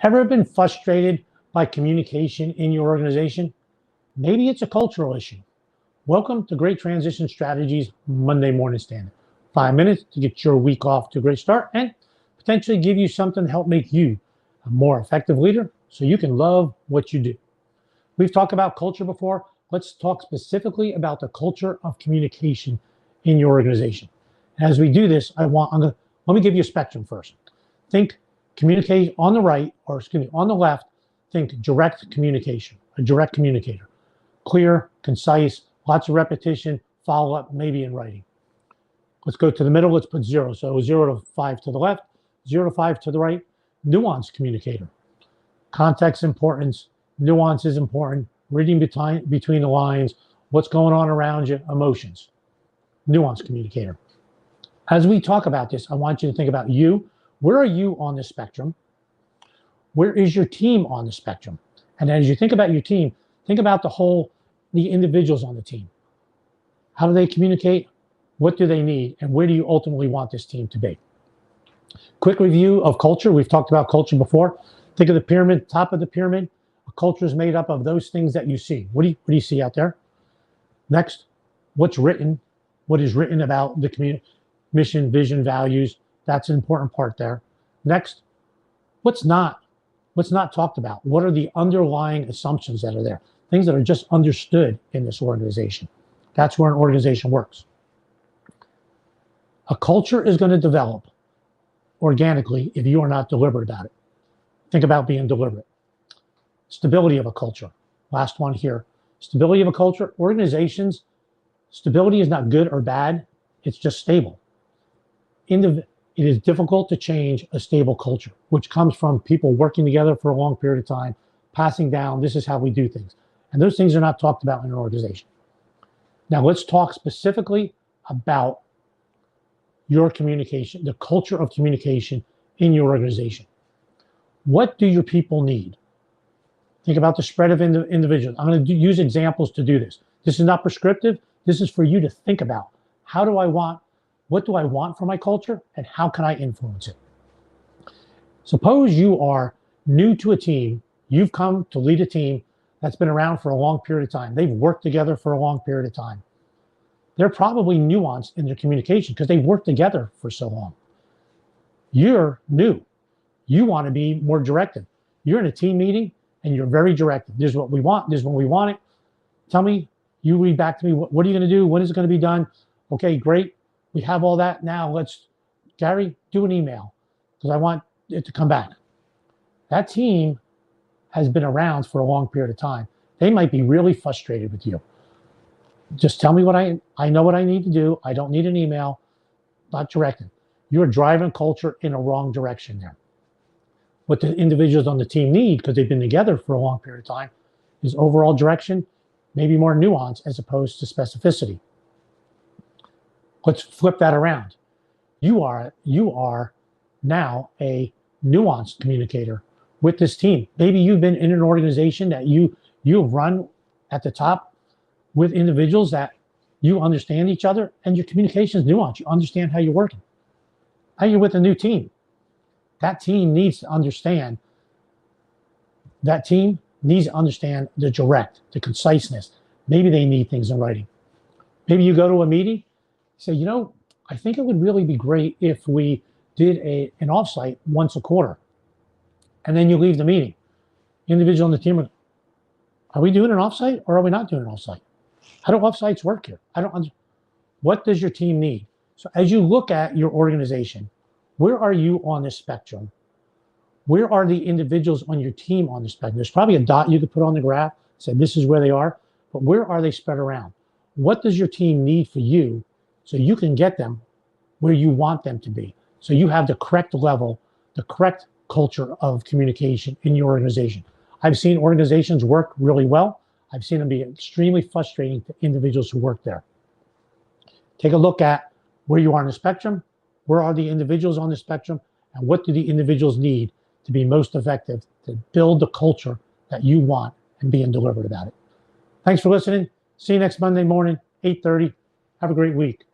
Ever been frustrated by communication in your organization? Maybe it's a cultural issue. Welcome to Great Transition Strategies Monday Morning Standard. 5 minutes to get your week off to a great start and potentially give you something to help make you a more effective leader so you can love what you do. We've talked about culture before. Let's talk specifically about the culture of communication in your organization. As we do this, let me give you a spectrum first. Think communicate on the right, on the left, think direct communication, a direct communicator. Clear, concise, lots of repetition, follow up, maybe in writing. Let's go to the middle, let's put 0. So 0 to 5 to the left, 0 to 5 to the right. Nuance communicator. Context importance, nuance is important, reading between the lines, what's going on around you, emotions. Nuance communicator. As we talk about this, I want you to think about you. Where are you on the spectrum? Where is your team on the spectrum? And as you think about your team, think about the individuals on the team. How do they communicate? What do they need? And where do you ultimately want this team to be? Quick review of culture. We've talked about culture before. Think of the pyramid, top of the pyramid. A culture is made up of those things that you see. What do you see out there? Next, what's written? What is written about the community? Mission, vision, values. That's an important part there. Next, what's not talked about? What are the underlying assumptions that are there? Things that are just understood in this organization. That's where an organization works. A culture is going to develop organically if you are not deliberate about it. Think about being deliberate. Stability of a culture. Last one here. Stability of a culture. Organizations, stability is not good or bad. It's just stable. It is difficult to change a stable culture, which comes from people working together for a long period of time, passing down, this is how we do things. And those things are not talked about in an organization. Now let's talk specifically about your communication, the culture of communication in your organization. What do your people need? Think about the spread of individuals. I'm going to use examples to do this. This is not prescriptive. This is for you to think about. What do I want for my culture, and how can I influence it? Suppose you are new to a team. You've come to lead a team that's been around for a long period of time. They've worked together for a long period of time. They're probably nuanced in their communication because they've worked together for so long. You're new. You want to be more directive. You're in a team meeting and you're very directive. This is what we want. This is when we want it. Tell me, you read back to me, what are you going to do? When is it going to be done? Okay, great. We have all that. Now Gary, do an email because I want it to come back. That team has been around for a long period of time. They might be really frustrated with you. Just tell me what I know what I need to do. I don't need an email, not directed. You're driving culture in a wrong direction there. What the individuals on the team need, because they've been together for a long period of time, is overall direction, maybe more nuance as opposed to specificity. Let's flip that around. You are now a nuanced communicator with this team. Maybe you've been in an organization that you've run at the top with individuals that you understand each other and your communication is nuanced. You understand how you're working. Now you're with a new team. That team needs to understand the direct, the conciseness. Maybe they need things in writing. Maybe you go to a meeting, say, I think it would really be great if we did an offsite once a quarter. And then you leave the meeting. Individual on the team, are we doing an offsite or are we not doing an offsite? How do offsites work here? What does your team need? So as you look at your organization, where are you on this spectrum? Where are the individuals on your team on the spectrum? There's probably a dot you could put on the graph, say this is where they are, but where are they spread around? What does your team need for you so you can get them where you want them to be? So you have the correct level, the correct culture of communication in your organization. I've seen organizations work really well. I've seen them be extremely frustrating to individuals who work there. Take a look at where you are on the spectrum, where are the individuals on the spectrum, and what do the individuals need to be most effective to build the culture that you want and being deliberate about it. Thanks for listening. See you next Monday morning, 8:30. Have a great week.